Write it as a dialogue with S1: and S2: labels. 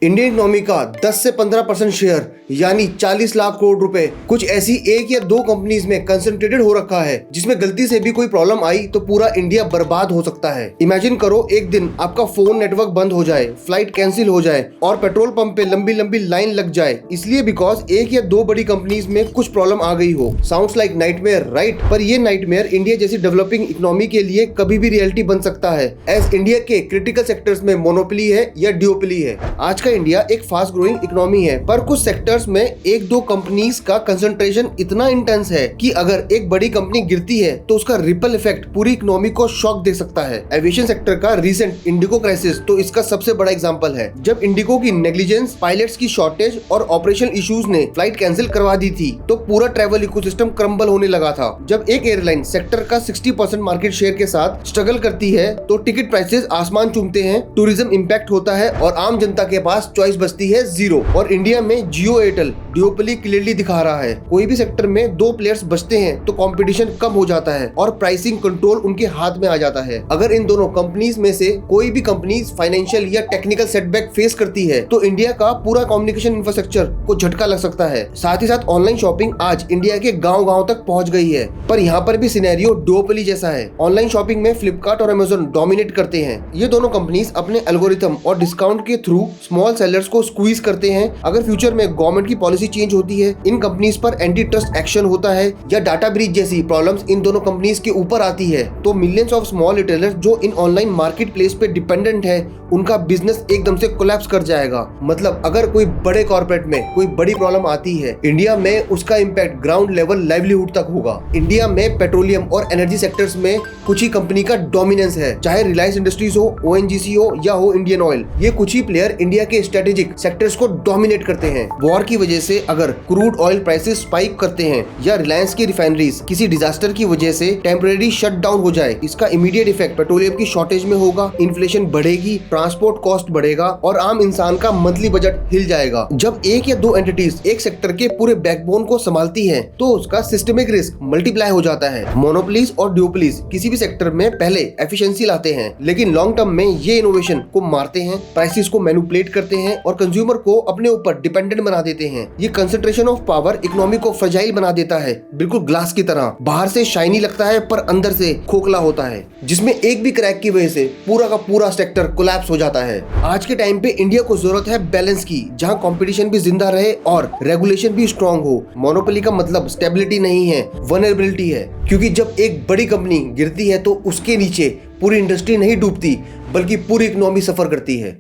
S1: Indian economy का 10 से 15% share यानी 40 लाख करोड़ रुपए कुछ ऐसी एक या दो कंपनीज में कंसंट्रेटेड हो रखा है जिसमें गलती से भी कोई प्रॉब्लम आई तो पूरा इंडिया बर्बाद हो सकता है। इमेजिन करो एक दिन आपका फोन नेटवर्क बंद हो जाए, फ्लाइट कैंसिल हो जाए और पेट्रोल पंप पे लंबी लंबी लाइन लग जाए, इसलिए बिकॉज एक या दो बड़ी कंपनीज में कुछ प्रॉब्लम आ गई हो। Sounds like nightmare, right? पर ये नाइटमेयर इंडिया जैसी डेवलपिंग इकोनॉमी के लिए कभी भी रियलिटी बन सकता है, एज इंडिया के क्रिटिकल सेक्टर्स में मोनोपोली है या डिओपोली है। आज का इंडिया एक फास्ट ग्रोइंग इकोनॉमी है, पर कुछ सेक्टर्स में एक दो कंपनीज का कंसंट्रेशन इतना इंटेंस है कि अगर एक बड़ी कंपनी गिरती है तो उसका रिपल इफेक्ट पूरी इकोनॉमी को शॉक दे सकता है। एविएशन सेक्टर का रिसेंट इंडिगो क्राइसिस तो इसका सबसे बड़ा एग्जांपल है। जब इंडिगो की नेग्लिजेंस, पायलट्स की शॉर्टेज और ऑपरेशनल इश्यूज ने फ्लाइट कैंसिल करवा दी थी तो पूरा ट्रैवल इकोसिस्टम क्रम्बल होने लगा था। जब एक एयरलाइन सेक्टर का 60% मार्केट शेयर के साथ स्ट्रगल करती है तो टिकट प्राइसेस आसमान चूमते हैं, टूरिज्म इम्पैक्ट होता है और आम जनता के पास चॉइस बचती है जीरो। और इंडिया में जियो एयरटेल डिओपोली क्लियरली दिखा रहा है। कोई भी सेक्टर में दो प्लेयर्स बचते हैं तो कंपटीशन कम हो जाता है और प्राइसिंग कंट्रोल उनके हाथ में आ जाता है। अगर इन दोनों कंपनीज में से कोई भी कंपनी फाइनेंशियल या टेक्निकल सेटबैक फेस करती है तो इंडिया का पूरा कम्युनिकेशन इंफ्रास्ट्रक्चर को झटका लग सकता है। साथ ही साथ ऑनलाइन शॉपिंग आज इंडिया के गाँव तक पहुँच गई है, पर यहाँ पर भी सिनेरियो डुओपोली जैसा है। ऑनलाइन शॉपिंग में फ्लिपकार्ट और अमेजोन डोमिनेट करते हैं। ये दोनों कंपनीज अपने एल्गोरिथम और डिस्काउंट के थ्रू स्मॉल सेलर्स को स्क्वीज करते हैं। अगर फ्यूचर में गवर्नमेंट की पॉलिसी चेंज होती है, इन कंपनीज पर एंटी ट्रस्ट एक्शन होता है या डाटा ब्रीच जैसी प्रॉब्लम्स इन दोनों कंपनीज के ऊपर आती है तो मिलियंस ऑफ स्मॉल रिटेलर्स जो इन ऑनलाइन मार्केट प्लेस पे डिपेंडेंट है उनका बिजनेस एकदम से कोलैप्स कर जाएगा। मतलब अगर कोई बड़े कॉर्पोरेट में कोई बड़ी प्रॉब्लम आती है इंडिया में, उसका इम्पैक्ट ग्राउंड लेवल लाइवलीहुड तक होगा। इंडिया में पेट्रोलियम और एनर्जी सेक्टर्स में कुछ ही कंपनी का डोमिनेंस है, चाहे रिलायंस इंडस्ट्रीज हो, ओएनजीसी हो या हो इंडियन ऑयल। ये कुछ ही प्लेयर इंडिया के स्ट्रेटेजिक सेक्टर्स को डोमिनेट करते हैं। वॉर की वजह से अगर क्रूड ऑयल प्राइसेस स्पाइक करते हैं या रिलायंस की रिफाइनरीज किसी डिजास्टर की वजह से टेम्परेरी शट डाउन हो जाए, इसका इमीडिएट इफेक्ट पेट्रोलियम की शॉर्टेज में होगा, इन्फ्लेशन बढ़ेगी, ट्रांसपोर्ट कॉस्ट बढ़ेगा और आम इंसान का मंथली बजट हिल जाएगा। जब एक या दो एंटिटीज एक सेक्टर के पूरे बैकबोन को संभालती हैं, तो उसका सिस्टमिक रिस्क मल्टीप्लाई हो जाता है। मोनोपोलीज और ड्यूपोलीज किसी भी सेक्टर में पहले एफिशिएंसी लाते हैं, लेकिन लॉन्ग टर्म में ये इनोवेशन को मारते हैं, प्राइसेस को मैनिपुलेट करते हैं और कंज्यूमर को अपने ऊपर डिपेंडेंट बना देते हैं। ये कंसंट्रेशन ऑफ पावर इकोनॉमी को फ्रजाइल बना देता है, बिल्कुल ग्लास की तरह। बाहर से शाइनी लगता है पर अंदर से खोखला होता है, जिसमें एक भी क्रैक की वजह से पूरा का पूरा सेक्टर कोलैप्स हो जाता है। आज के टाइम पे इंडिया को जरूरत है बैलेंस की, जहां कंपटीशन भी जिंदा रहे और रेगुलेशन भी स्ट्रांग हो। मोनोपोली का मतलब स्टेबिलिटी नहीं है, वल्नरेबिलिटी है। क्योंकि जब एक बड़ी कंपनी गिरती है तो उसके नीचे पूरी इंडस्ट्री नहीं डूबती बल्कि पूरी इकोनॉमी सफर करती है।